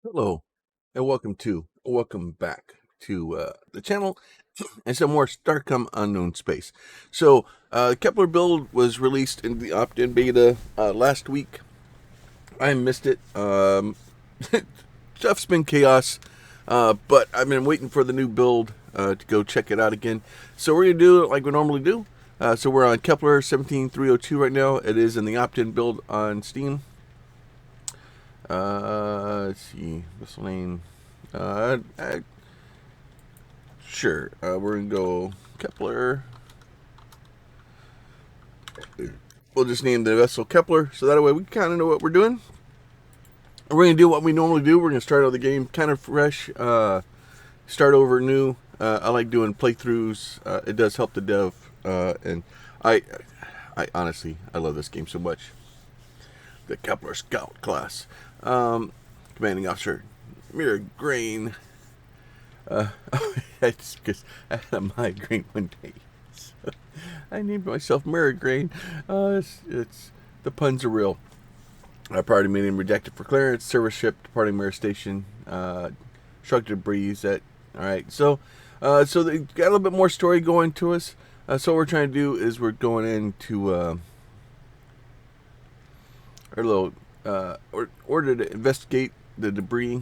Hello, and welcome back to the channel and some more Starcom Unknown Space. So, Kepler build was released in the opt-in beta last week. I missed it. Stuff's been chaos, but I've been waiting for the new build to go check it out again. So we're gonna do it like we normally do. So we're on Kepler 17302 right now. It is in the opt-in build on Steam. Let's see, miscellaneous. Sure. We're gonna go Kepler. We'll just name the vessel Kepler, so that way we kind of know what we're doing. We're gonna do what we normally do. We're gonna start out the game kind of fresh, start over new. I like doing playthroughs. It does help the dev, and I honestly, I love this game so much. The Kepler Scout class. Commanding officer, Mirror Grain. That's because I had a migraine one day. So I named myself Mirror Grain. It's the puns are real. Priority medium rejected for clearance. Service ship departing Mirror Station. Struck debris. All right. So they got a little bit more story going to us. So what we're trying to do is we're going into our little order to investigate the debris.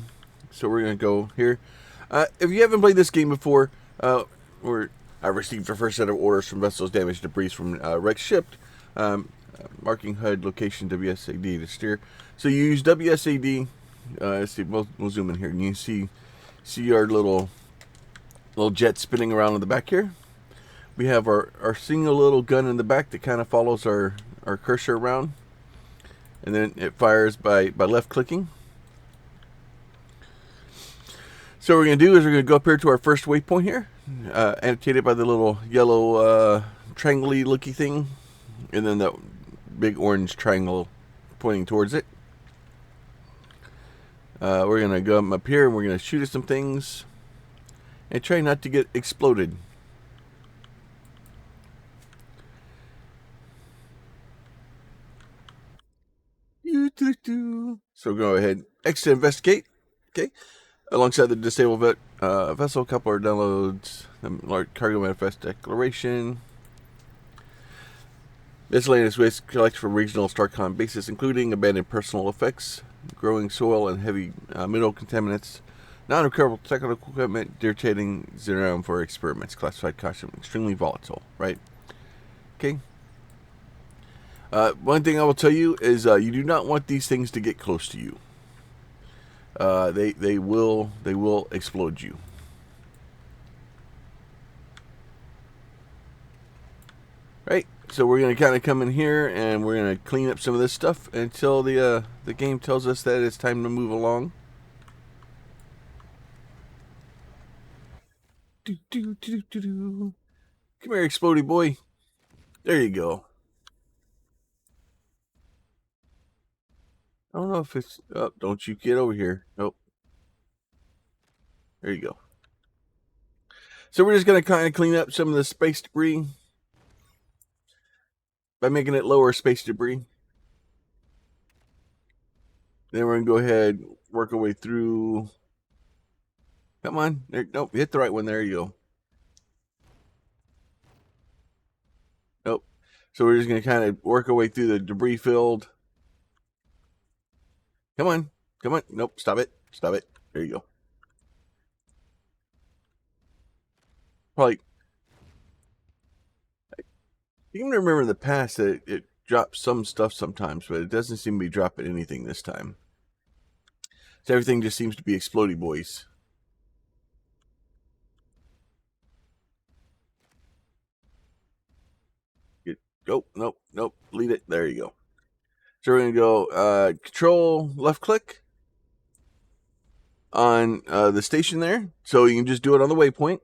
So we're gonna go here. If you haven't played this game before, I received the first set of orders from vessels damaged debris from wrecked ship, marking HUD location WSAD to steer. So you use WSAD. Let's see, we'll zoom in here, and you see our little jet spinning around in the back here. We have our single little gun in the back that kind of follows our cursor around, and then it fires by left clicking. So what we're going to do is we're going to go up here to our first waypoint here, annotated by the little yellow triangle-y looky thing, and then that big orange triangle pointing towards it. We're going to go up here and we're going to shoot at some things and try not to get exploded. So go ahead, exit investigate. Okay. Alongside the disabled vessel, Kepler downloads the cargo manifest declaration. Miscellaneous waste collected from regional Starcom bases, including abandoned personal effects, growing soil, and heavy mineral contaminants. Non-recoverable technical equipment, irritating xenon for experiments. Classified caution, extremely volatile. Right? Okay. One thing I will tell you is you do not want these things to get close to you. They will explode you. Right, so we're gonna kind of come in here and we're gonna clean up some of this stuff until the game tells us that it's time to move along. Come here, explodey boy. There you go. I don't know if it's. Oh, don't you get over here. Nope. There you go. So we're just going to kind of clean up some of the space debris by making it lower space debris. Then we're going to go ahead and work our way through. Come on. There, nope, hit the right one. There you go. Nope. So we're just going to kind of work our way through the debris field. Come on. Come on. Nope. Stop it. Stop it. There you go. Probably. You can remember in the past that it dropped some stuff sometimes, but it doesn't seem to be dropping anything this time. So everything just seems to be explodey boys. Nope. Nope. Lead it. There you go. So we're going to go control left click on the station there. So you can just do it on the waypoint.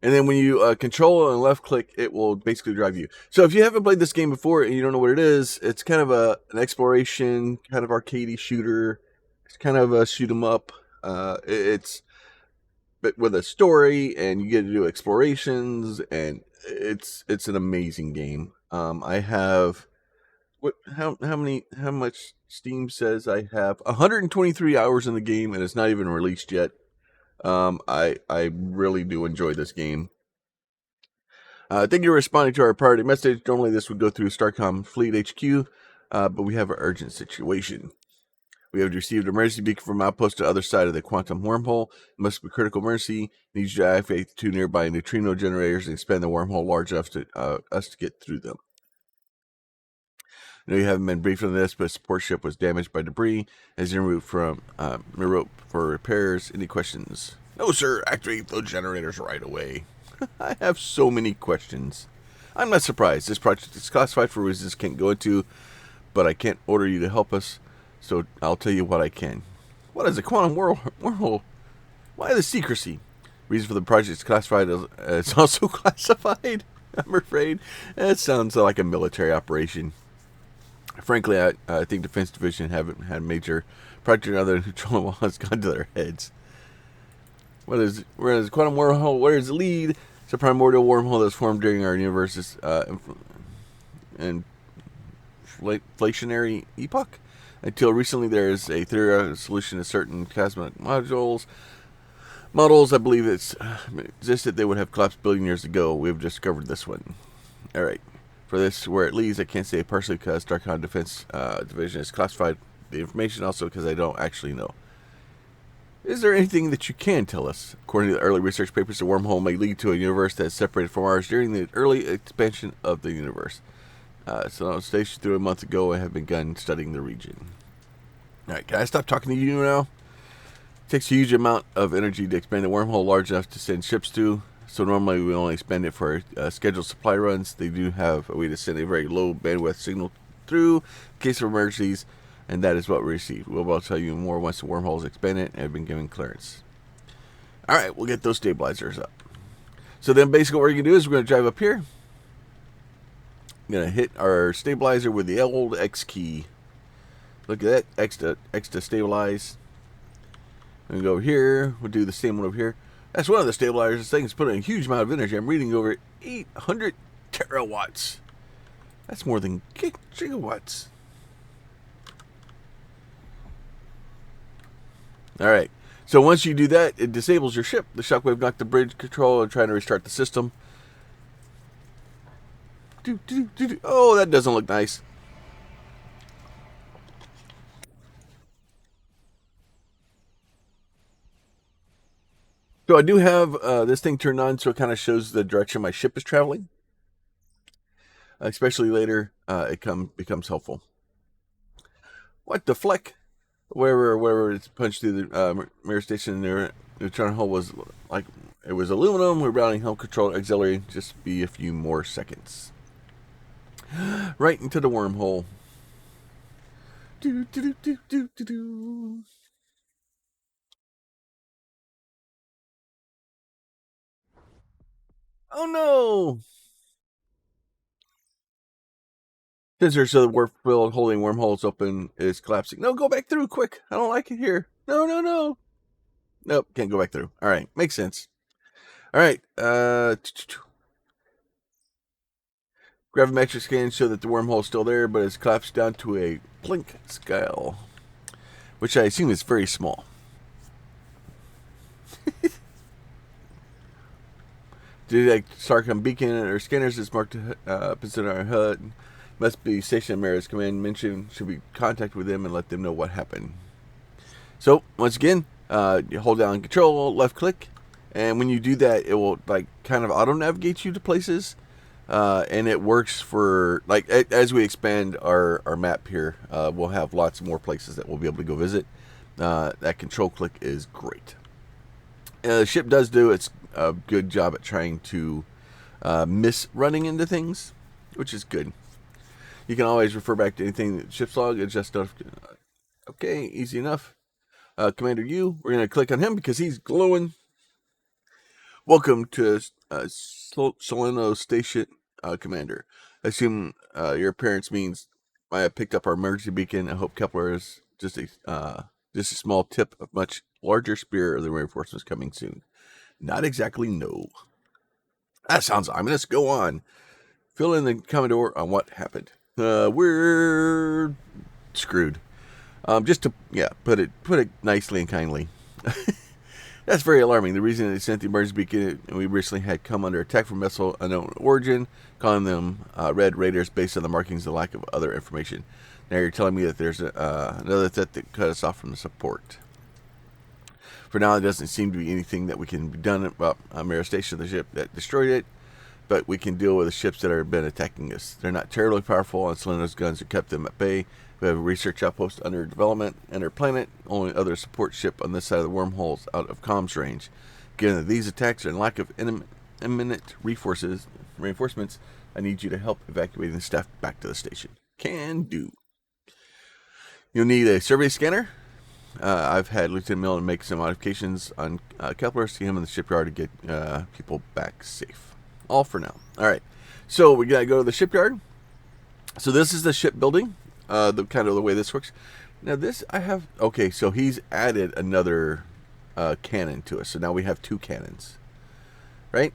And then when you control and left click, it will basically drive you. So if you haven't played this game before and you don't know what it is, it's kind of an exploration, kind of arcadey shooter. It's kind of a shoot 'em up. It's but with a story, and you get to do explorations, and it's an amazing game. I have What? How much Steam says I have 123 hours in the game, and it's not even released yet. I really do enjoy this game. Thank you for responding to our priority message. Normally this would go through Starcom Fleet HQ, but we have an urgent situation. We have received an emergency beacon from outpost to the other side of the quantum wormhole. It must be a critical emergency. Needs you to activate two nearby neutrino generators and expand the wormhole large enough to us to get through them. I know you haven't been briefed on this, but a support ship was damaged by debris as en route from route for repairs. Any questions? No, sir. Activate those generators right away. I have so many questions. I'm not surprised. This project is classified for reasons I can't go into, but I can't order you to help us, so I'll tell you what I can. What is a quantum wormhole? Why the secrecy? Reason for the project is classified as it's also classified. I'm afraid that sounds like a military operation. Frankly, I think Defense Division haven't had a major project other than control has gone to their heads. Whereas quantum wormhole, where is the lead? It's a primordial wormhole that's formed during our universe's inflationary epoch. Until recently, there is a theoretical solution to certain cosmic models. I believe it's existed. They would have collapsed billion years ago. We have discovered this one. All right. For this, where it leads, I can't say partially because Starcom Defense Division has classified the information, also because I don't actually know. Is there anything that you can tell us? According to the early research papers, the wormhole may lead to a universe that is separated from ours during the early expansion of the universe. So, stationed through a month ago, I have begun studying the region. All right, can I stop talking to you now? It takes a huge amount of energy to expand a wormhole large enough to send ships to. So normally we only expend it for scheduled supply runs. They do have a way to send a very low bandwidth signal through in case of emergencies, and that is what we receive. We'll tell you more once the wormhole is expanded and have been given clearance. All right, we'll get those stabilizers up. So then basically what we're going to do is we're going to drive up here. I'm going to hit our stabilizer with the old X key. Look at that, X to stabilize. I'm going to go over here. We'll do the same one over here. That's one of the stabilizers. This thing is putting a huge amount of energy. I'm reading over 800 terawatts. That's more than gigawatts. All right. So once you do that, it disables your ship. The shockwave knocked the bridge control and trying to restart the system. Oh, that doesn't look nice. So I do have this thing turned on so it kind of shows the direction my ship is traveling. Especially later, it becomes helpful. What the fleck? Wherever it's punched through the mirror station, the neutron hull was like it was aluminum. We're routing helm control auxiliary. Just be a few more seconds. Right into the wormhole. Oh no! Sensors of the warp field holding wormholes open is collapsing. No, go back through quick. I don't like it here. No. Nope, can't go back through. All right, makes sense. All right. Gravimetric scans show that the wormhole is still there, but it's collapsed down to a Planck scale, which I assume is very small. Detect Starcom beacon or scanners is marked position on our HUD. Must be stationed Mayor's command mentioned. Should be contact with them and let them know what happened. So once again, you hold down Control, left click, and when you do that, it will like kind of auto navigate you to places. And it works for like as we expand our map here, we'll have lots more places that we'll be able to go visit. That control click is great. The ship does do its good job at trying to miss running into things, which is good. You can always refer back to anything that ship's log. It's just okay, easy enough. Commander U, we're going to click on him because he's glowing. Welcome to Soleno Station, Commander. I assume your appearance means I have picked up our emergency beacon. I hope Kepler is just a small tip of much larger spear of the reinforcements coming soon. Not exactly, no. That sounds ominous. Go on. Fill in the Commodore on what happened. we're screwed. Just to put it nicely and kindly. That's very alarming. The reason they sent the emergency beacon we recently had come under attack from vessel unknown origin, calling them red raiders based on the markings and lack of other information. Now you're telling me that there's another threat that cut us off from the support. For now, it doesn't seem to be anything that we can be done about Mirror Station, the ship that destroyed it, but we can deal with the ships that have been attacking us. They're not terribly powerful, and Soleno's guns have kept them at bay. We have a research outpost under development and our planet. Only other support ship on this side of the wormhole is out of comms range. Given that these attacks are in lack of imminent reinforcements, I need you to help evacuating the staff back to the station. Can do. You'll need a survey scanner. I've had Lieutenant Millen make some modifications on Kepler, see him in the shipyard to get people back safe. All for now. All right. So we got to go to the shipyard. So this is the shipbuilding. The kind of the way this works. Now this I have. Okay, so he's added another cannon to us. So now we have 2 cannons. Right.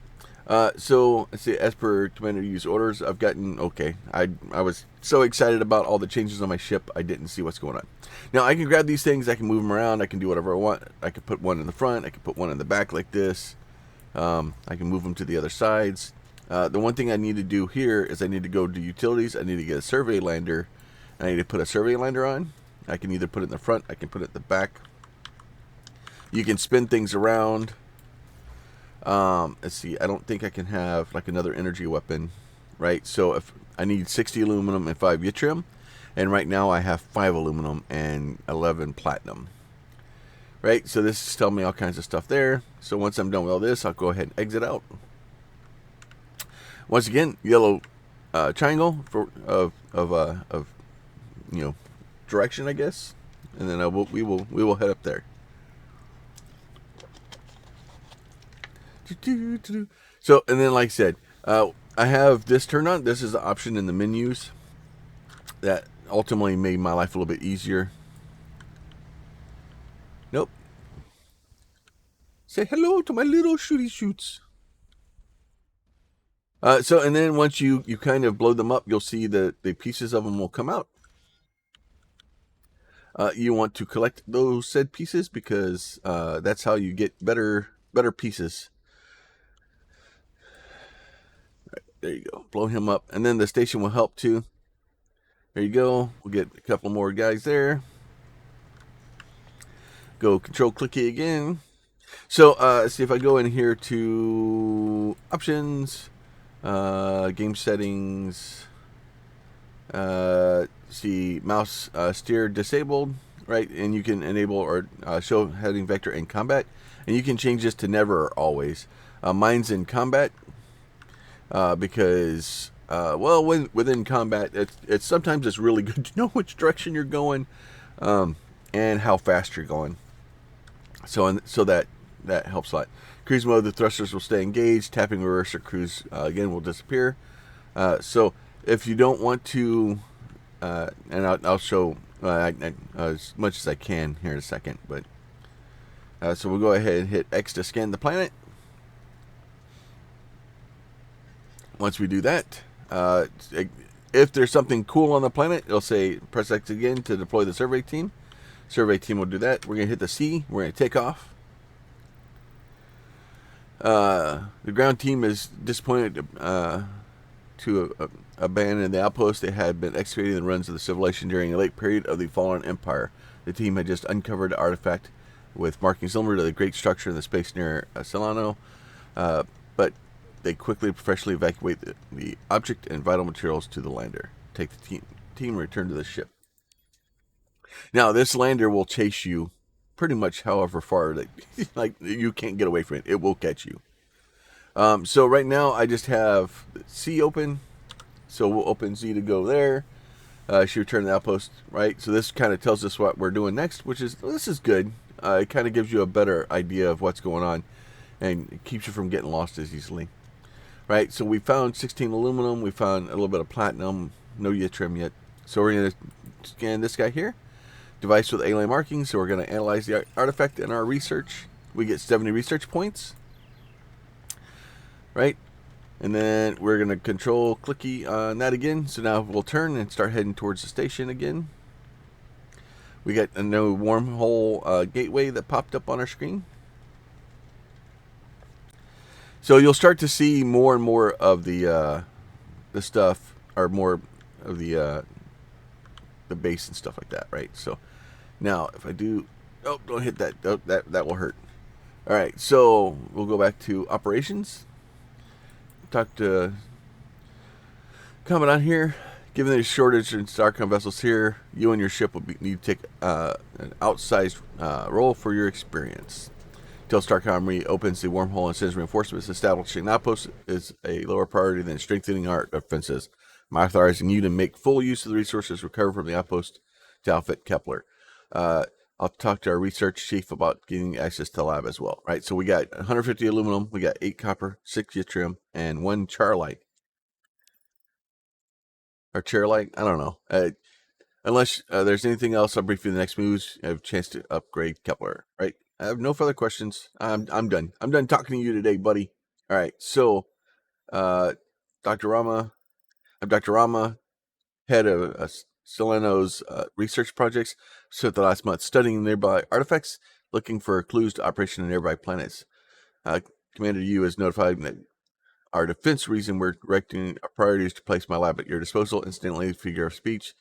So let's see. As per commander use orders, I've gotten. Okay. I was so excited about all the changes on my ship. I didn't see what's going on. Now I can grab these things. I can move them around. I can do whatever I want. I can put one in the front. I can put one in the back like this. I can move them to the other sides. The one thing I need to do here is I need to go to utilities. I need to get a survey lander. And I need to put a survey lander on. I can either put it in the front. I can put it in the back. You can spin things around. Let's see. I don't think I can have like another energy weapon, right? So if I need 60 aluminum and 5 yttrium, and right now I have 5 aluminum and 11 platinum. Right, so this is telling me all kinds of stuff there. So once I'm done with all this, I'll go ahead and exit out. Once again, yellow triangle for of direction, I guess, and then we will head up there. So and then, like I said, I have this turned on. This is an option in the menus that ultimately made my life a little bit easier. Nope. Say hello to my little shooty shoots. So, and then once you kind of blow them up, you'll see that the pieces of them will come out. You want to collect those said pieces because that's how you get better pieces. Right, there you go. Blow him up. And then the station will help too. There you go. We'll get a couple more guys there. Go control clicky again. So let's see if I go in here to options, game settings, see mouse steer disabled, right? And you can enable or show heading vector in combat, and you can change this to never or always. Mine's in combat because well, within combat, it's sometimes it's really good to know which direction you're going and how fast you're going. So that helps a lot. Cruise mode, the thrusters will stay engaged. Tapping reverse or cruise again will disappear. So if you don't want to, and I'll show as much as I can here in a second. But so we'll go ahead and hit X to scan the planet. Once we do that, if there's something cool on the planet, it'll say press X again to deploy the survey team. Survey team will do that. We're going to hit the C. We're going to take off. The ground team is disappointed to abandon the outpost they had been excavating the ruins of the civilization during a late period of the fallen empire. The team had just uncovered an artifact with markings similar to the great structure in the space near Soleno, but they quickly professionally evacuate the object and vital materials to the lander. Take the team return to the ship. Now, this lander will chase you pretty much however far that like you can't get away from it. It will catch you. So right now I just have C open. So we'll open Z to go there. She returned the outpost, right? So this kind of tells us what we're doing next, which is, this is good. It kind of gives you a better idea of what's going on and it keeps you from getting lost as easily. Right, so we found 16 aluminum. We found a little bit of platinum. No yttrium yet. So we're going to scan this guy here. Device with alien markings. So we're going to analyze the artifact in our research. We get 70 research points. Right. And then we're going to control clicky on that again. So now we'll turn and start heading towards the station again. We got a new wormhole gateway that popped up on our screen. So you'll start to see more and more of the stuff, or more of the base and stuff like that, right? So now if I do, oh, don't hit that. Oh, that will hurt. All right, so we'll go back to operations. Talk to Commandant here. Given the shortage in Starcom vessels here, you and your ship will need to take an outsized role for your experience. Until Starcom reopens the wormhole and sends reinforcements, establishing an outpost is a lower priority than strengthening our defenses. I'm authorizing you to make full use of the resources recovered from the outpost to outfit Kepler. I'll talk to our research chief about getting access to the lab as well. Right, so we got 150 aluminum, we got 8 copper, 6 yttrium, and 1 charlite. Or chairlight, I don't know. Unless there's anything else, I'll brief you in the next moves. I have a chance to upgrade Kepler. Right, I have no further questions. I'm done. I'm done talking to you today, buddy. All right, so Dr. Rama, I'm Dr. Rama, head of Soleno's research projects. Spent the last month studying nearby artifacts, looking for clues to operation in nearby planets. Commander Yu has notified me that our defense reason we're directing our priorities to place my lab at your disposal. Instantly, figure of speech.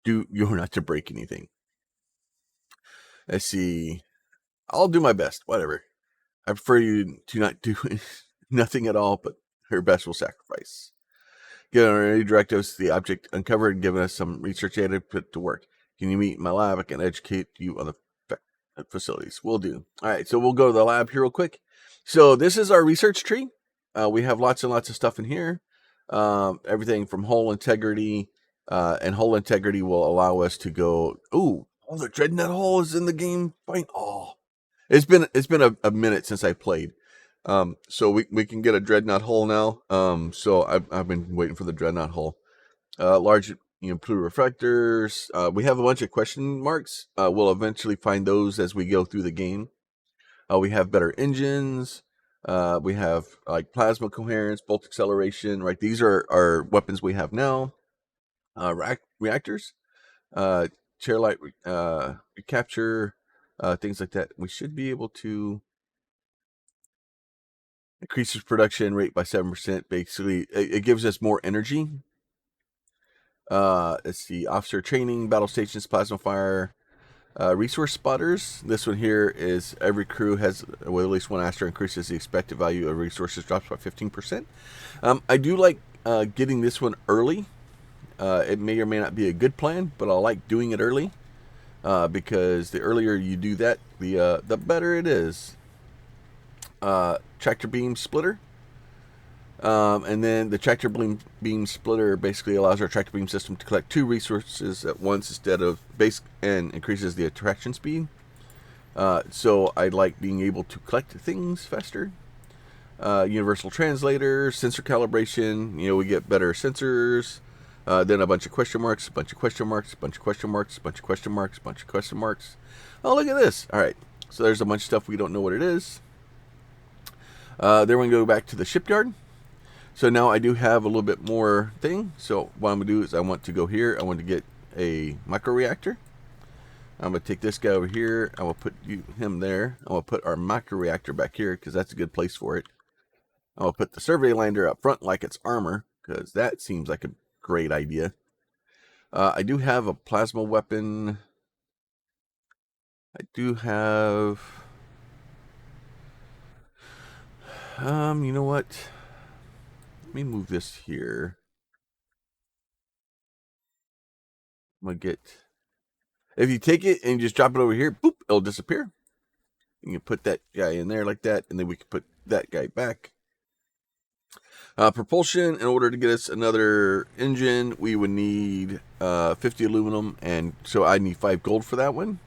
You're not to break anything. Let's see. I'll do my best. Whatever. I prefer you to not do nothing at all, but her best will sacrifice. Given our new directives, the object uncovered and given us some research data to put to work. Can you meet in my lab? I can educate you on the facilities. We'll do. All right, so we'll go to the lab here real quick. So this is our research tree. We have lots and lots of stuff in here. Everything from hull integrity, and hull integrity will allow us to go. Ooh, oh, the dreadnought hull is in the game. Fine. Oh, it's been a minute since I played. So we can get a dreadnought hull now. So I've been waiting for the dreadnought hull. Large, blue reflectors. We have a bunch of question marks. We'll eventually find those as we go through the game. We have better engines. We have like plasma coherence, bolt acceleration. Right, these are weapons we have now. Reactors, chairlight recapture, things like that. We should be able to increases production rate by 7%. Basically, it gives us more energy. It's the officer training, battle stations, plasma fire, resource spotters. This one here is every crew has with at least one astronaut increases the expected value of resources drops by 15%. I do like getting this one early. It may or may not be a good plan, but I like doing it early because the earlier you do that, the better it is. Tractor beam splitter. And then the tractor beam splitter basically allows our tractor beam system to collect 2 resources at once instead of base, and increases the attraction speed. So I like being able to collect things faster. Universal translator, sensor calibration. We get better sensors. Then a bunch of question marks, a bunch of question marks, a bunch of question marks, a bunch of question marks, a bunch of question marks. Oh, look at this. All right. So there's a bunch of stuff we don't know what it is. Then we're going to go back to the shipyard. So now I do have a little bit more thing. So what I'm going to do is I want to go here. I want to get a microreactor. I'm going to take this guy over here. I will put him there. I will put our microreactor back here because that's a good place for it. I will put the survey lander up front like it's armor because that seems like a great idea. I do have a plasma weapon. I do have... you know what? Let me move this here. I'm going to get... If you take it and you just drop it over here, boop, it'll disappear. You can put that guy in there like that, and then we can put that guy back. Propulsion, in order to get us another engine, we would need 50 aluminum, and so I need 5 gold for that one.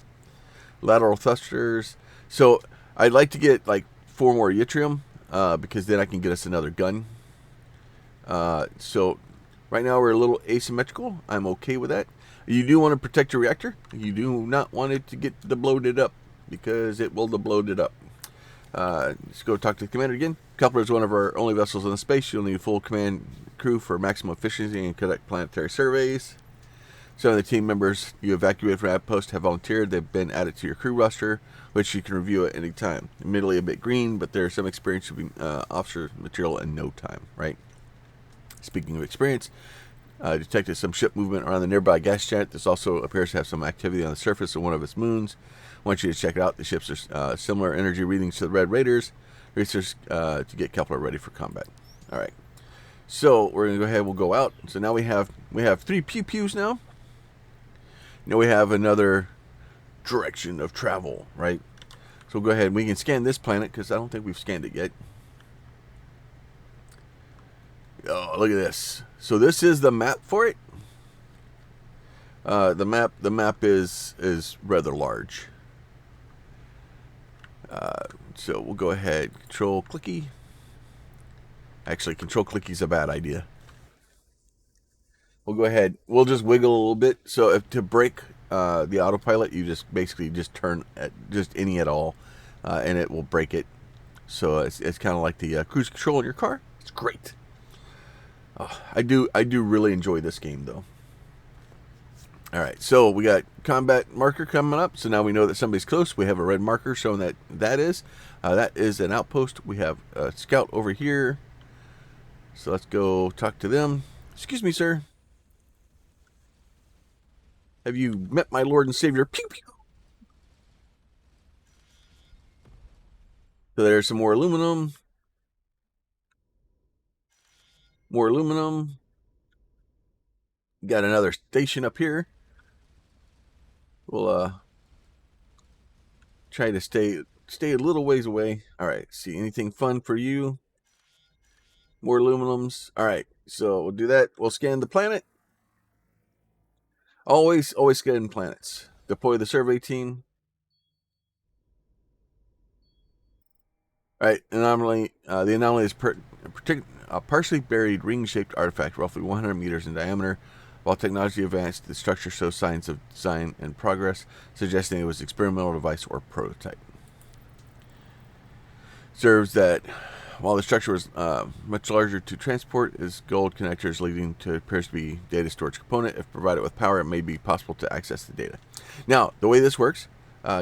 Lateral thrusters. So I'd like to get like 4 more yttrium, because then I can get us another gun. So right now we're a little asymmetrical. I'm okay with that. You do want to protect your reactor. You do not want it to get bloated up because it will bloat it up. Let's go talk to the commander again. Kepler is one of our only vessels in space. You'll need a full command crew for maximum efficiency and conduct planetary surveys. Some of the team members you evacuated from outpost have volunteered. They've been added to your crew roster, which you can review at any time. Admittedly a bit green, but there's some experience to be officer material in no time, right? Speaking of experience, detected some ship movement around the nearby gas giant. This also appears to have some activity on the surface of one of its moons. I want you to check it out. The ships are similar energy readings to the Red Raiders. Research to get Kepler ready for combat. All right. So we're gonna go ahead. We'll go out. So now we have 3 pew pews now. Now we have another direction of travel, right? So we'll go ahead. We can scan this planet because I don't think we've scanned it yet. Oh, look at this. So this is the map for it. The map is rather large. So we'll go ahead. Control clicky. Actually, control clicky is a bad idea. We'll go ahead. We'll just wiggle a little bit. So if to break the autopilot, you just basically just turn at just any at all, and it will break it. So it's kind of like the cruise control in your car. It's great. Oh, I do really enjoy this game though. All right, so we got combat marker coming up. So now we know that somebody's close. We have a red marker showing that is an outpost. We have a scout over here. So let's go talk to them. Excuse me, sir. Have you met my Lord and Savior? Pew pew. So there's some more aluminum. More aluminum. Got another station up here. We'll try to stay a little ways away. All right. See anything fun for you? More aluminums. All right. So we'll do that. We'll scan the planet. Always scan planets. Deploy the survey team. All right. Anomaly. The anomaly is a partially buried ring-shaped artifact, roughly 100 meters in diameter. While technology advanced, the structure shows signs of design and progress, suggesting it was an experimental device or prototype. Observes that while the structure was much larger to transport, is gold connectors leading to appears to be data storage component. If provided with power, it may be possible to access the data. Now, the way this works,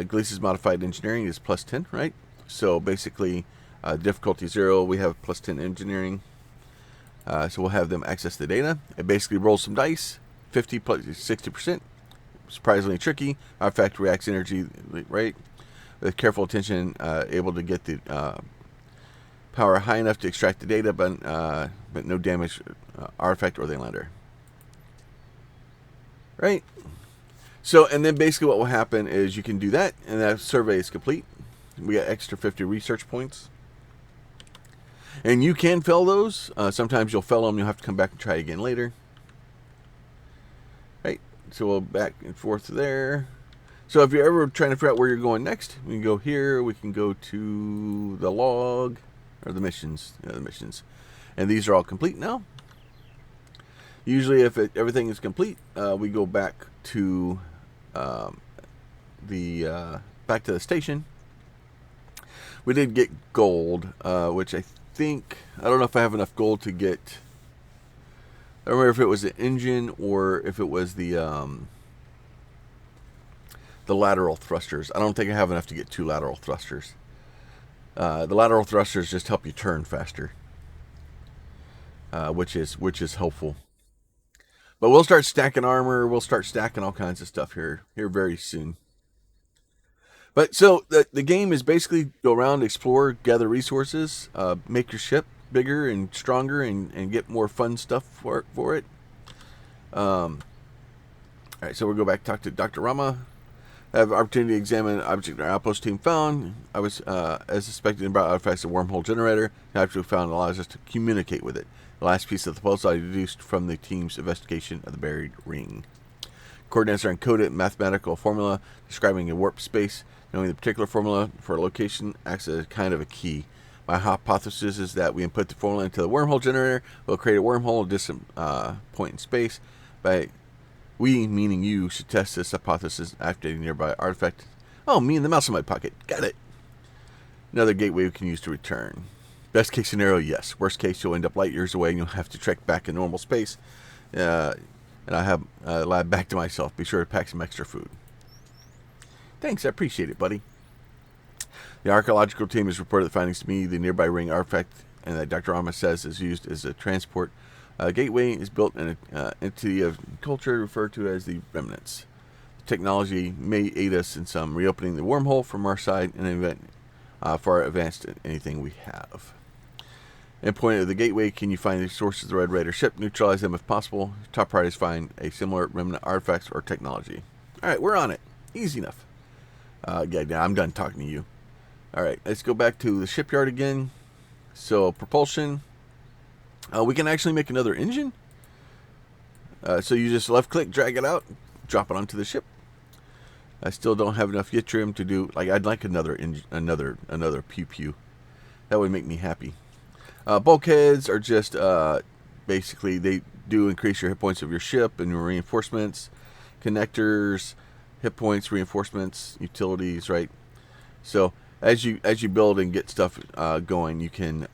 Glease's modified engineering is plus 10, right? So basically, difficulty 0, we have plus 10 engineering. So we'll have them access the data. It basically rolls some dice, 50 plus 60%. Surprisingly tricky. Artifact reacts energy, right? With careful attention, able to get the power high enough to extract the data, but no damage artifact or the lander. Right? So, and then basically what will happen is you can do that, and that survey is complete. We got extra 50 research points. And you can fail those. Sometimes you'll fail them. You'll have to come back and try again later. Right. So we'll back and forth there. So if you're ever trying to figure out where you're going next, we can go here. We can go to the log or the missions. Yeah, the missions. And these are all complete now. Usually if everything is complete, we go back to back to the station. We did get gold, which I don't know if I have enough gold to get. I don't remember if it was the engine or if it was the lateral thrusters. I don't think I have enough to get 2 lateral thrusters. The lateral thrusters just help you turn faster, which is helpful. But we'll start stacking armor. We'll start stacking all kinds of stuff here very soon. But so the game is basically go around, explore, gather resources, make your ship bigger and stronger, and get more fun stuff for it. All right, so we'll go back talk to Dr. Rama. Have opportunity to examine an object our outpost team found. I was as suspected about artifacts of wormhole generator. The object we found allows us to communicate with it. The last piece of the puzzle I deduced from the team's investigation of the buried ring. Coordinates are encoded in mathematical formula describing a warp space. Knowing the particular formula for a location acts as kind of a key. My hypothesis is that we input the formula into the wormhole generator. We'll create a wormhole at a distant point in space. We, meaning you, should test this hypothesis after a nearby artifact. Oh, me and the mouse in my pocket. Got it. Another gateway we can use to return. Best case scenario, yes. Worst case, you'll end up light years away and you'll have to trek back in normal space. And I have a lab back to myself. Be sure to pack some extra food. Thanks, I appreciate it, buddy. The archaeological team has reported the findings to me. The nearby ring artifact, and that Dr. Rama says is used as a transport gateway, is built in an entity of culture referred to as the remnants. The technology may aid us in some reopening the wormhole from our side in an event far advanced than anything we have. Endpoint of the gateway, can you find the sources of the Red Raider ship? Neutralize them if possible. Top priority is find a similar remnant artifacts or technology. Alright, we're on it. Easy enough. Yeah, I'm done talking to you. Alright, let's go back to the shipyard again. So, propulsion. We can actually make another engine. So you just left click, drag it out, drop it onto the ship. I still don't have enough yttrium to do, like, I'd like another pew pew. That would make me happy. Bulkheads are just, basically, they do increase your hit points of your ship and your reinforcements. Connectors, hit points, reinforcements, utilities, right? So, as you build and get stuff going, you can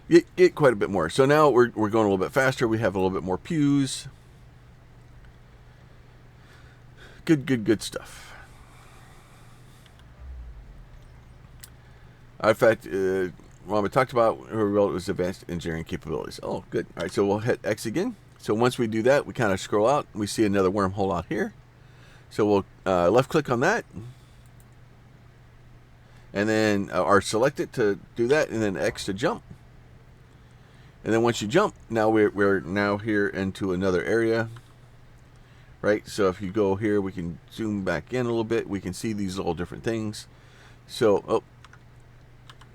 get quite a bit more. So now we're going a little bit faster. We have a little bit more pews. Good stuff. In fact, what we talked about, her role was advanced engineering capabilities. Oh, good. All right, so we'll hit X again. So once we do that, we kind of scroll out. We see another wormhole out here. So we'll left click on that. And then, or select it to do that, and then X to jump. And then once you jump, now we're now here into another area. Right, so if you go here, we can zoom back in a little bit. We can see these little different things. So, oh,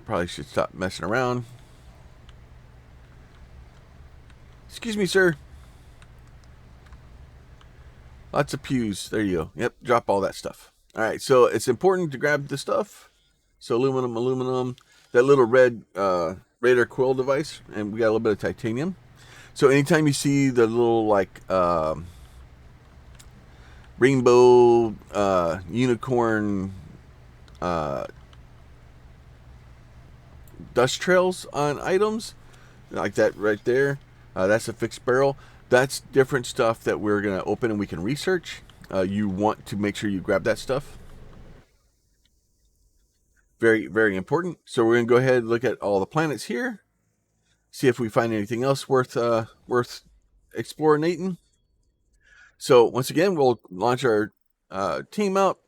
probably should stop messing around. Excuse me, sir. Lots of pews. There you go. Yep, drop all that stuff. All right, so it's important to grab the stuff. So aluminum. That little red radar quill device, and we got a little bit of titanium. So anytime you see the little like rainbow unicorn dust trails on items like that right there, that's a fixed barrel. That's different stuff that we're going to open and we can research. You want to make sure you grab that stuff. Very, very important. So we're going to go ahead and look at all the planets here. See if we find anything else worth exploring. So once again, we'll launch our team out.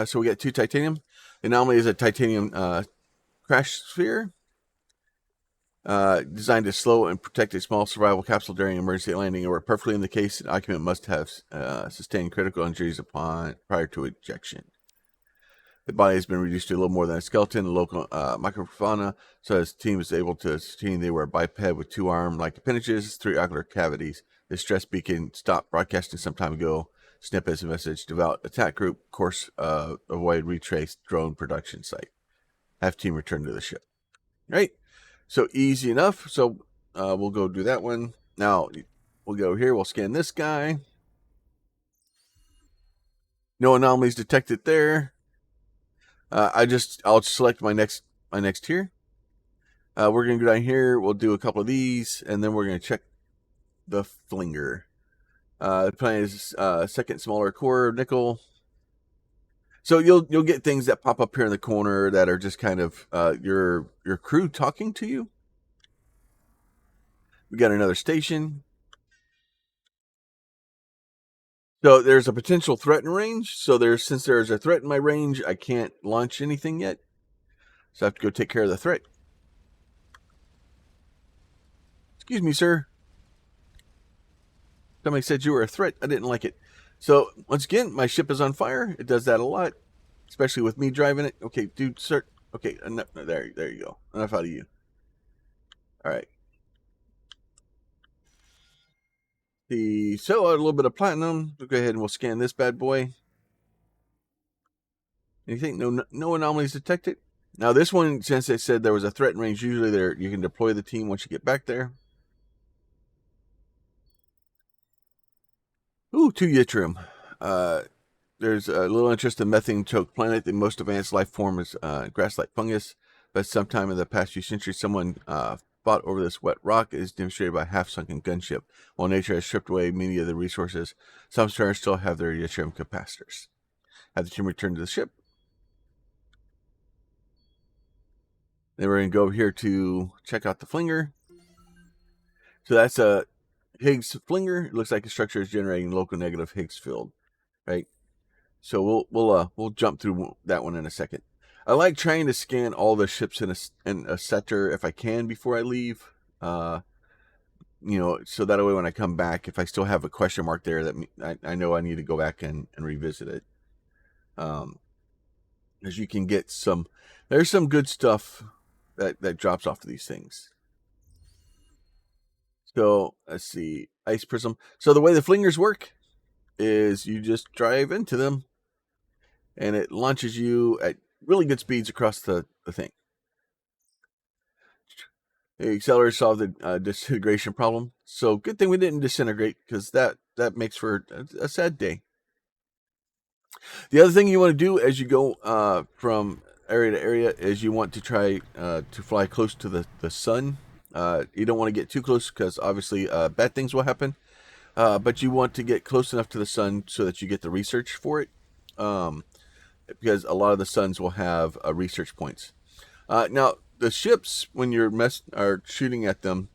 So we got 2 titanium. The anomaly is a titanium crash sphere. Designed to slow and protect a small survival capsule during emergency landing, or perfectly in the case, an occupant must have sustained critical injuries prior to ejection. The body has been reduced to a little more than a skeleton, a local microfauna, so as the team is able to ascertain they were a biped with 2 arm-like appendages, 3 ocular cavities. The stress beacon stopped broadcasting some time ago. Snip as a message. Devout attack group. Course avoid retrace drone production site. Have team return to the ship. Right? So easy enough. So we'll go do that one. Now we'll go here. We'll scan this guy. No anomalies detected there. I'll select my next tier. We're gonna go down here. We'll do a couple of these, and then we're gonna check the flinger. The planet is second smaller core of nickel. So you'll get things that pop up here in the corner that are just kind of your crew talking to you. We got another station. So there's a potential threat in range. So since there's a threat in my range, I can't launch anything yet. So I have to go take care of the threat. Excuse me, sir. Somebody said you were a threat. I didn't like it. So once again, my ship is on fire. It does that a lot, especially with me driving it. Okay, dude, sir. Okay, enough, there you go. Enough out of you. All right. So a little bit of platinum. We'll go ahead and we'll scan this bad boy. Anything? No anomalies detected. Now this one, since they said there was a threat in range, usually you can deploy the team once you get back there. Ooh, 2 yttrium. there's a little interest in methane-choked planet. The most advanced life form is grass-like fungus, but sometime in the past few centuries, someone fought over this wet rock. It is demonstrated by a half-sunken gunship. While nature has stripped away many of the resources, some stars still have their yttrium capacitors. Have the team return to the ship. Then we're going to go over here to check out the flinger. So that's a Higgs flinger. It looks like the structure is generating local negative Higgs field, right? So we'll jump through that one in a second. I like trying to scan all the ships in a sector if I can before I leave. So that way when I come back, if I still have a question mark there, that I know I need to go back and revisit it. As you can get there's some good stuff that drops off of these things. So let's see, ice prism. So the way the flingers work is you just drive into them, and it launches you at really good speeds across the thing. The accelerator solved the disintegration problem. So good thing we didn't disintegrate, because that makes for a sad day. The other thing you want to do as you go from area to area is you want to try to fly close to the sun. You don't want to get too close, because obviously bad things will happen. But you want to get close enough to the sun so that you get the research for it. Because a lot of the suns will have research points. Now, the ships, when you're shooting at them,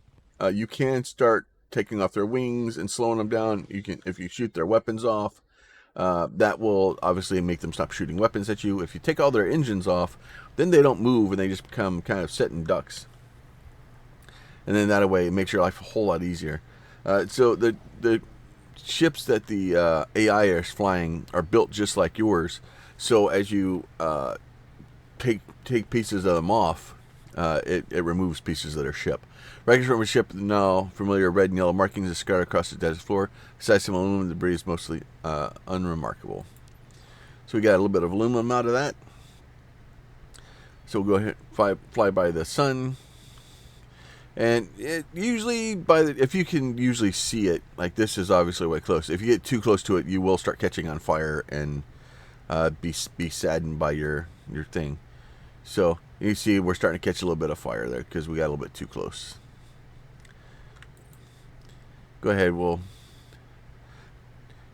you can start taking off their wings and slowing them down. You can, if you shoot their weapons off, that will obviously make them stop shooting weapons at you. If you take all their engines off, then they don't move and they just become kind of sitting ducks. And then that way it makes your life a whole lot easier. So the ships that the AI is flying are built just like yours. So as you take pieces of them off, it removes pieces of their ship. Wreckage from a ship now familiar red and yellow markings are scattered across the desert floor. Besides some aluminum debris is mostly unremarkable. So we got a little bit of aluminum out of that. So we'll go ahead and fly by the sun. And it usually, if you can usually see it, like this is obviously way close. If you get too close to it, you will start catching on fire and be saddened by your thing. So you see we're starting to catch a little bit of fire there because we got a little bit too close. Go ahead, we'll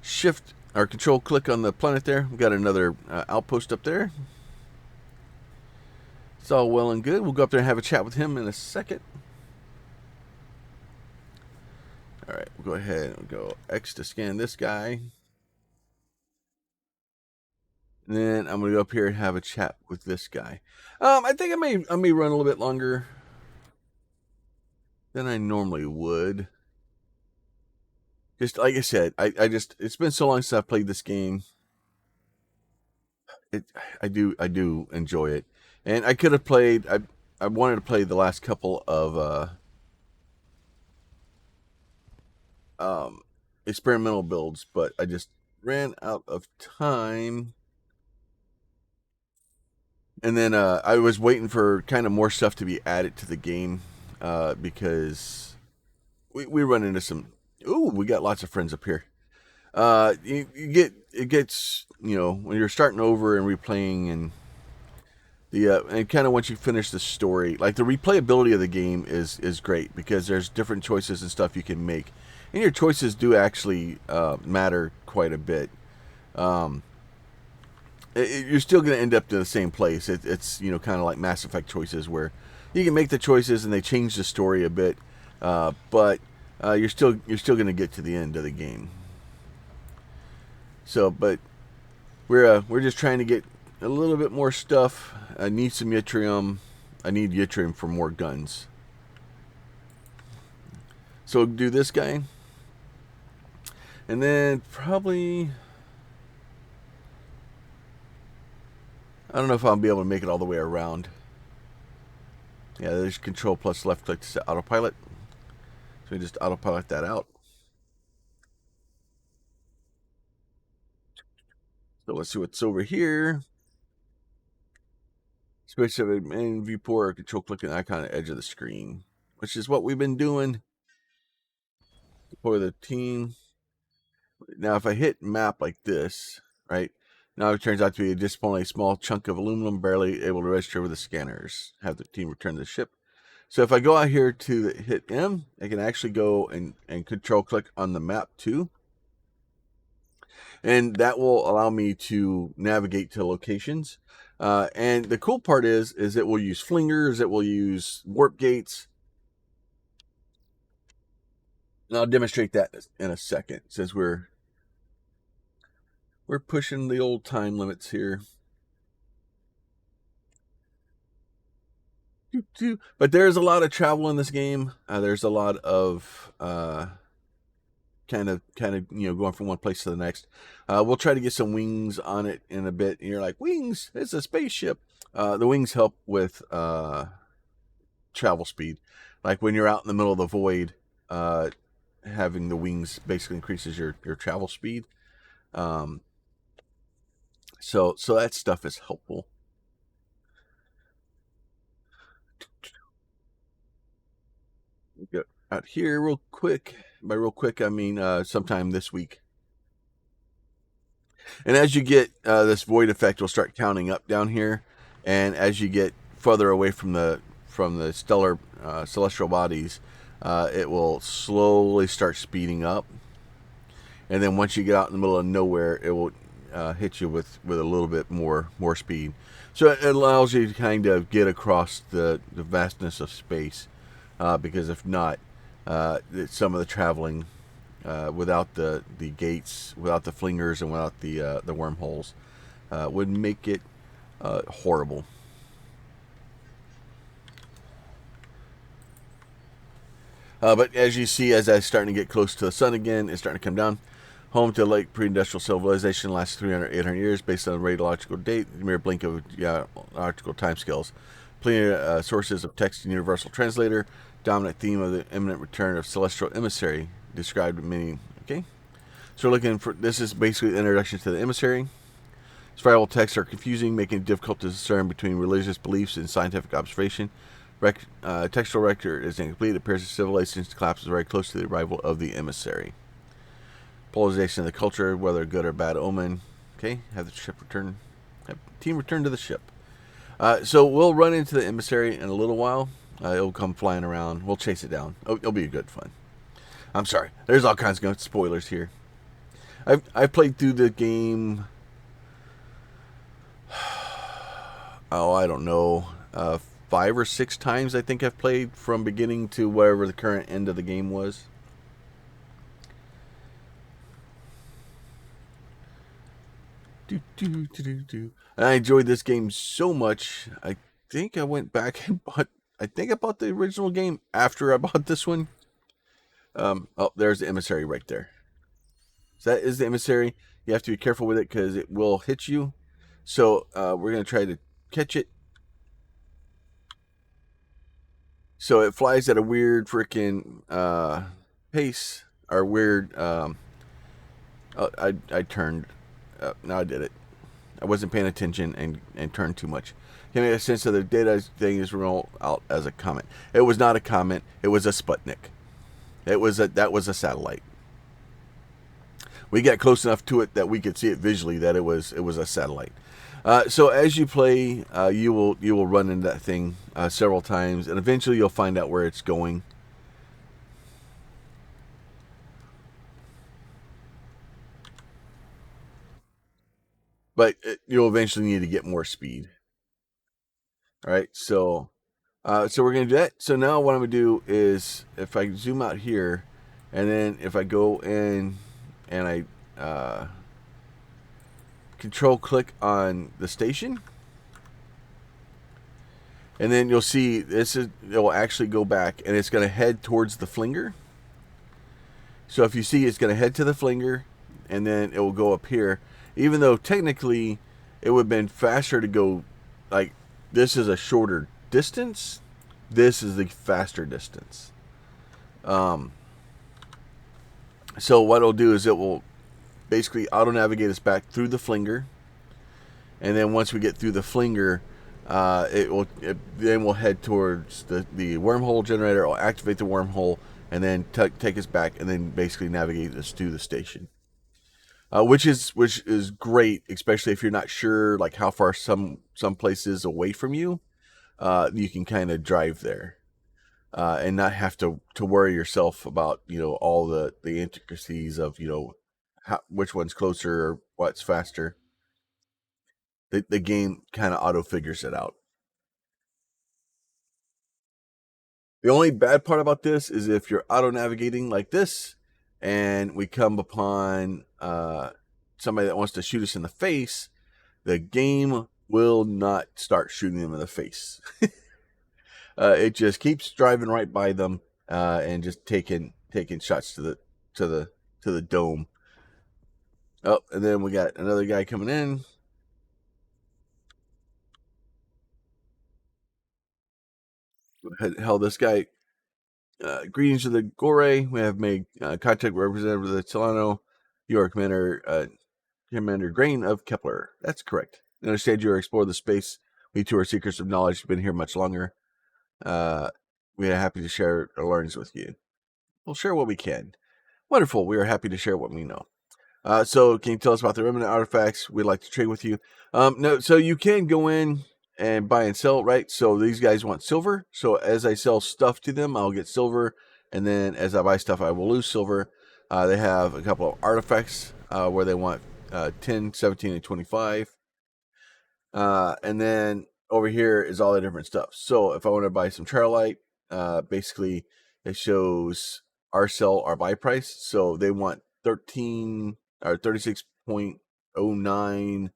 shift our control click on the planet there. We've got another outpost up there. It's all well and good. We'll go up there and have a chat with him in a second. All right, we'll go ahead and go X to scan this guy. And then I'm going to go up here and have a chat with this guy. I think I may run a little bit longer than I normally would. Just like I said, it's been so long since I've played this game. I do enjoy it. And I could have played, I wanted to play the last couple of experimental builds, but I just ran out of time. And then I was waiting for kind of more stuff to be added to the game because we run into some. Ooh, we got lots of friends up here. It gets when you're starting over and replaying and and kind of once you finish the story, like the replayability of the game is great because there's different choices and stuff you can make, and your choices do actually matter quite a bit. You're still going to end up to the same place. It's kind of like Mass Effect choices where you can make the choices and they change the story a bit, but you're still going to get to the end of the game. So, but we're just trying to get a little bit more stuff. I need some yttrium. I need yttrium for more guns. So do this guy, and then probably. I don't know if I'll be able to make it all the way around. Yeah, there's control plus left click to set autopilot. So we just autopilot that out. So let's see what's over here. Switch to the main viewport, control click an icon at the edge of the screen, which is what we've been doing for the team. Now, if I hit map like this, right, Now it turns out to be just only a small chunk of aluminum, barely able to register with the scanners. Have the team return to the ship. So if I go out here to hit M, I can actually go and control click on the map too. And that will allow me to navigate to locations. And the cool part is it will use flingers, it will use warp gates. And I'll demonstrate that in a second, since we're pushing the old time limits here. But there's a lot of travel in this game. There's a lot of kind of going from one place to the next. We'll try to get some wings on it in a bit. And you're like, wings? It's a spaceship. The wings help with travel speed. Like when you're out in the middle of the void, having the wings basically increases your travel speed. So that stuff is helpful. Get out here real quick. By real quick, I mean sometime this week. And as you get this void effect, will start counting up down here, and as you get further away from the stellar celestial bodies, it will slowly start speeding up. And then once you get out in the middle of nowhere, it will hit you with a little bit more speed. So it allows you to kind of get across the vastness of space, because if not, some of the traveling without the gates, without the flingers, and without the wormholes, would make it horrible. But as you see, as I'm starting to get close to the sun again, it's starting to come down. Home to late pre-industrial civilization, lasts 300, 800 years based on radiological date, the mere blink of geological timescales. Plenty of sources of text and universal translator. Dominant theme of the imminent return of celestial emissary, described in many. Okay, so we're looking for, this is basically the introduction to the emissary. Spiral texts are confusing, making it difficult to discern between religious beliefs and scientific observation. Textual record is incomplete. It appears that civilization collapses very close to the arrival of the emissary. Polarization of the culture, whether good or bad omen. Okay, have the ship return. Have team return to the ship. So we'll run into the emissary in a little while. It'll come flying around. We'll chase it down. It'll be good fun. I'm sorry. There's all kinds of spoilers here. I've played through the game. Oh, I don't know. 5 or 6 times I think I've played from beginning to wherever the current end of the game was. And I enjoyed this game so much. I think I went back and bought. I think I bought the original game after I bought this one. Oh, there's the emissary right there. So that is the emissary. You have to be careful with it because it will hit you. So we're going to try to catch it. So it flies at a weird freaking pace, or weird. I turned. No, I did it. I wasn't paying attention and turned too much. Give me a sense of the data thing is rolled out as a comment. It was not a comment. It was a Sputnik. That was a satellite. We got close enough to it that we could see it visually that it was a satellite. So as you play, you will run into that thing several times, and eventually you'll find out where it's going. But you'll eventually need to get more speed. All right, so we're gonna do that. So now what I'm gonna do is, if I zoom out here, and then if I go in and I control click on the station, and then you'll see it will actually go back, and it's gonna head towards the flinger. So if you see, it's gonna head to the flinger, and then it will go up here. Even though technically it would have been faster to go, like, this is a shorter distance, this is the faster distance. So what it'll do is it will basically auto navigate us back through the flinger, and then once we get through the flinger, then we'll head towards the wormhole generator. It'll activate the wormhole and then take us back, and then basically navigate us to the station. which is great, especially if you're not sure like how far some places away from you. You can kind of drive there and not have to worry yourself about all the intricacies of which one's closer or what's faster. The game kind of auto figures it out. The only bad part about this is if you're auto navigating like this, and we come upon somebody that wants to shoot us in the face, the game will not start shooting them in the face. It just keeps driving right by them and just taking shots to the to the dome. Oh, and then we got another guy coming in. Hell, this guy. Greetings to the Gore. We have made contact with Representative of the Soleno. You are Commander Grain of Kepler. That's correct. I understand you are exploring the space. We too are seekers of knowledge. You've been here much longer. We are happy to share our learnings with you. We'll share what we can. Wonderful. We are happy to share what we know. So can you tell us about the remnant artifacts? We'd like to trade with you. No, so you can go in and buy and sell, right? So these guys want silver. So as I sell stuff to them, I'll get silver. And then as I buy stuff, I will lose silver. They have a couple of artifacts where they want 10, 17, and 25. And then over here is all the different stuff. So if I want to buy some Charlite, basically it shows our sell, our buy price. So they want 13 or 36.09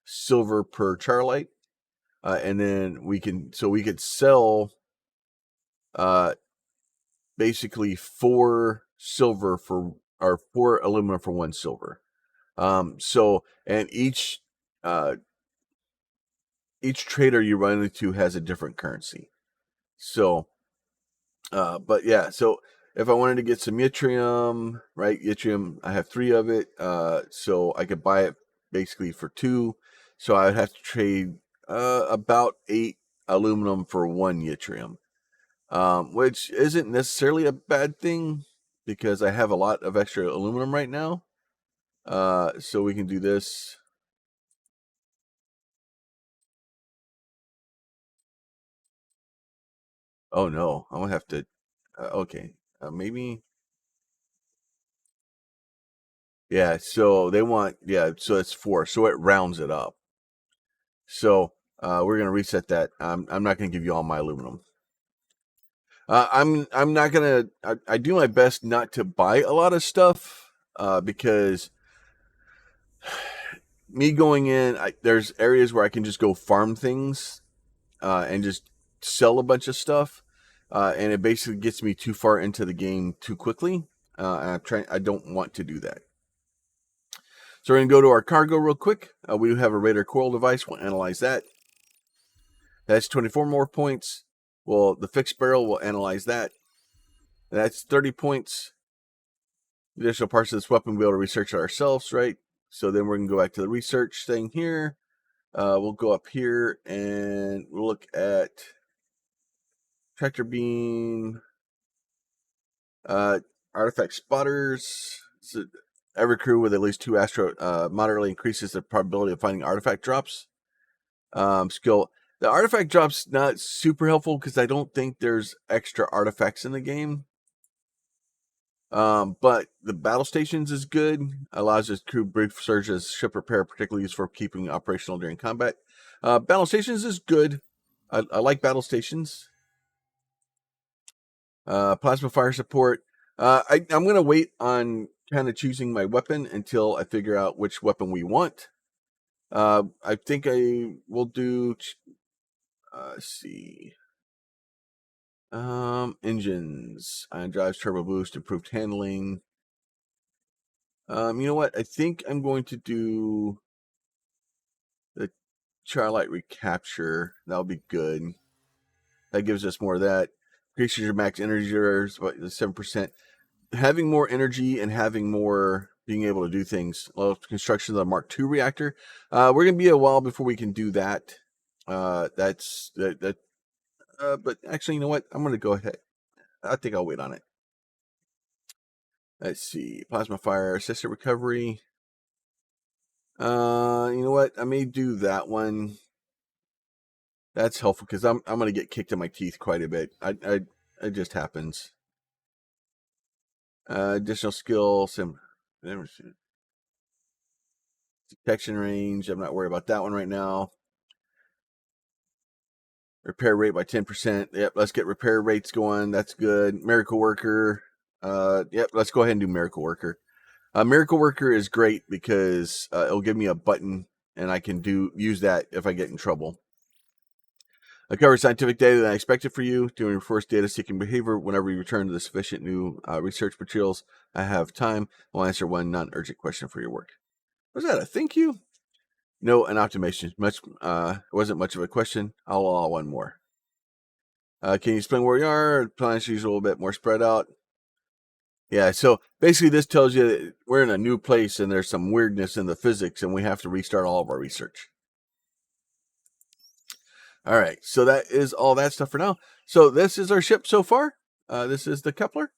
silver per Charlite. And then we could sell basically 4 silver for or 4 aluminum for 1 silver. And each trader you run into has a different currency. So, but yeah, so if I wanted to get some yttrium, right? Yttrium, I have 3 of it. So I could buy it basically for 2. So I would have to trade about 8 aluminum for 1 yttrium, which isn't necessarily a bad thing because I have a lot of extra aluminum right now. So we can do this. Oh no, I'm gonna have to. Okay, maybe. Yeah, so they want, so it's 4, so it rounds it up. So we're gonna reset that. I'm not gonna give you all my aluminum. I'm not gonna. I do my best not to buy a lot of stuff because me going in, there's areas where I can just go farm things and just sell a bunch of stuff, and it basically gets me too far into the game too quickly. And I don't want to do that. So we're going to go to our cargo real quick. We do have a radar coil device. We'll analyze that. That's 24 more points. Well, the fixed barrel, we'll analyze that. That's 30 points. Additional parts of this weapon, we'll be able to research it ourselves, right? So then we're going to go back to the research thing here. We'll go up here and we'll look at tractor beam, artifact spotters. So every crew with at least 2 astro moderately increases the probability of finding artifact drops. Skill. The artifact drop's not super helpful because I don't think there's extra artifacts in the game. But the battle stations is good. Allows us crew brief surge as ship repair, particularly used for keeping operational during combat. Battle stations is good. I like battle stations. Plasma fire support. I'm going to wait on kind of choosing my weapon until I figure out which weapon we want. I think I will do. Let's see. Engines. Ion drives, turbo boost, improved handling. You know what? I think I'm going to do the Charlite recapture. That'll be good. That gives us more of that. Increases your max energy reserves by 7%. Having more energy and having more being able to do things. Construction of the Mark II reactor. We're gonna be a while before we can do that. That's that. But actually, you know what? I'm gonna go ahead. I think I'll wait on it. Let's see. Plasma fire, assisted recovery. You know what? I may do that one. That's helpful because I'm gonna get kicked in my teeth quite a bit. It just happens. Additional skill, some detection range. I'm not worried about that one right now. Repair rate by 10%. Yep, let's get repair rates going. That's good. Miracle Worker. Yep, let's go ahead and do Miracle Worker. Miracle Worker is great because it'll give me a button and I can use that if I get in trouble. I cover scientific data that I expected for you, doing first data-seeking behavior. Whenever you return to the sufficient new research materials, I have time. I'll answer one non-urgent question for your work. Was that a thank you? No, an optimization. Wasn't much of a question. I'll allow one more. Can you explain where we are? Planetary's a little bit more spread out. Yeah, so basically this tells you that we're in a new place and there's some weirdness in the physics and we have to restart all of our research. All right, so that is all that stuff for now. So this is our ship so far. This is the Kepler.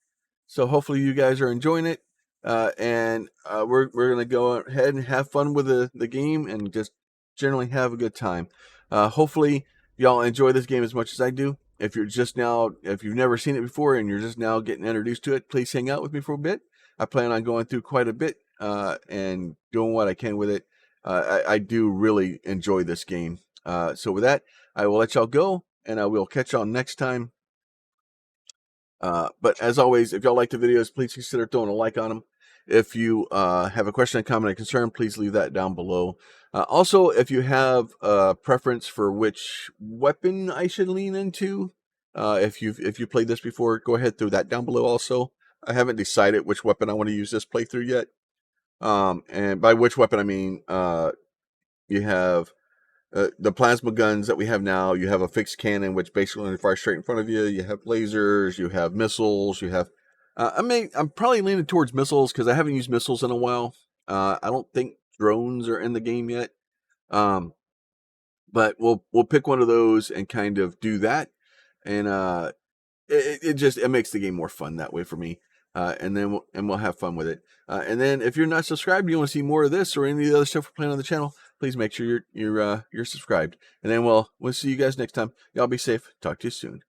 So hopefully you guys are enjoying it. And we're going to go ahead and have fun with the game and just generally have a good time. Hopefully y'all enjoy this game as much as I do. If you've never seen it before and you're just now getting introduced to it, please hang out with me for a bit. I plan on going through quite a bit and doing what I can with it. I do really enjoy this game. So with that, I will let y'all go and I will catch y'all next time. But as always, if y'all like the videos, please consider throwing a like on them. If you have a question, a comment, a concern, please leave that down below. Also, if you have a preference for which weapon I should lean into, if you played this before, go ahead, throw that down below also. I haven't decided which weapon I want to use this playthrough yet. And by which weapon, I mean you have the plasma guns that we have now. You have a fixed cannon, which basically only fires straight in front of you. You have lasers. You have missiles. You have. I'm probably leaning towards missiles because I haven't used missiles in a while. I don't think drones are in the game yet. But we'll pick one of those and kind of do that, and it makes the game more fun that way for me. And then we'll have fun with it. And then if you're not subscribed, you want to see more of this or any of the other stuff we're playing on the channel, please make sure you're subscribed. And then we'll see you guys next time. Y'all be safe. Talk to you soon.